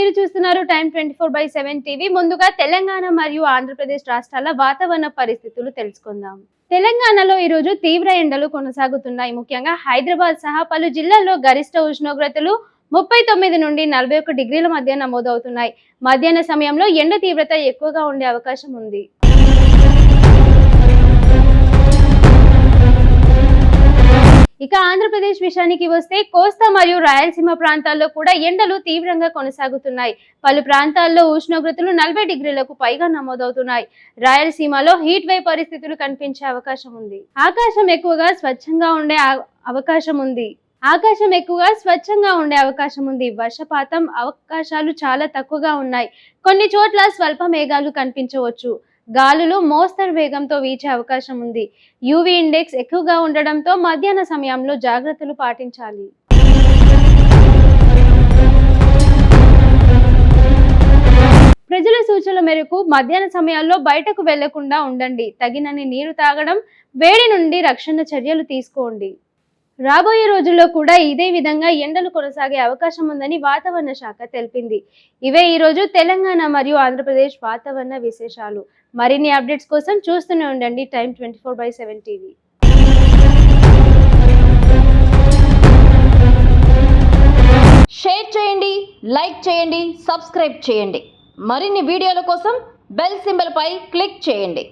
మీరు చూస్తున్నారు time 24/7 TV. ముందుగా తెలంగాణ మరియు ఆంధ్రప్రదేశ్ రాష్ట్రాల వాతావరణ పరిస్థితులు తెలుసుకుందాం. తెలంగాణలో ఈ రోజు తీవ్ర ఎండలు కొనసాగుతున్నాయి. ముఖ్యంగా హైదరాబాద్ సహా పలు జిల్లాల్లో గరిష్ట ఉష్ణోగ్రతలు 39 నుండి 41 డిగ్రీల మధ్య నమోదవుతున్నాయి. మధ్యాహ్న సమయంలో ఎండ తీవ్రత ఎక్కువగా ఉండే అవకాశం ఉంది. ఇక ఆంధ్రప్రదేశ్ విషయానికి వస్తే కోస్తా మరియు రాయలసీమ ప్రాంతాల్లో కూడా ఎండలు తీవ్రంగా కొనసాగుతున్నాయి. పలు ప్రాంతాల్లో ఉష్ణోగ్రతలు 40 డిగ్రీలకు పైగా నమోదవుతున్నాయి. రాయలసీమలో హీట్ వేవ్ పరిస్థితులు కనిపించే అవకాశం ఉంది. ఆకాశం ఎక్కువగా స్వచ్ఛంగా ఉండే అవకాశం ఉంది. వర్షపాతం అవకాశాలు చాలా తక్కువగా ఉన్నాయి. కొన్ని చోట్ల స్వల్ప మేఘాలు కనిపించవచ్చు. గాలులు మోస్తరు వేగంతో వీచే అవకాశం ఉంది. యూవీ ఇండెక్స్ ఎక్కువగా ఉండడంతో మధ్యాహ్న సమయంలో జాగ్రత్తలు పాటించాలి. ప్రజల సూచనల మేరకు మధ్యాహ్న సమయాల్లో బయటకు వెళ్లకుండా ఉండండి. తగినన్ని నీరు తాగడం, వేడి నుండి రక్షణ చర్యలు తీసుకోండి. రాబోయే రోజుల్లో కూడా ఇదే విధంగా ఎండలు కొనసాగే అవకాశం ఉందని వాతావరణ శాఖ తెలిపింది. ఇవే ఈ రోజు తెలంగాణ మరియు ఆంధ్రప్రదేశ్ వాతావరణ విశేషాలు. మరిన్ని అప్డేట్స్ కోసం చూస్తూనే ఉండండి టైమ్ 24/7 టీవీ. షేర్ చేయండి, లైక్ చేయండి, సబ్స్క్రైబ్ చేయండి. మరిన్ని వీడియోల కోసం బెల్ సింబల్ పై క్లిక్ చేయండి.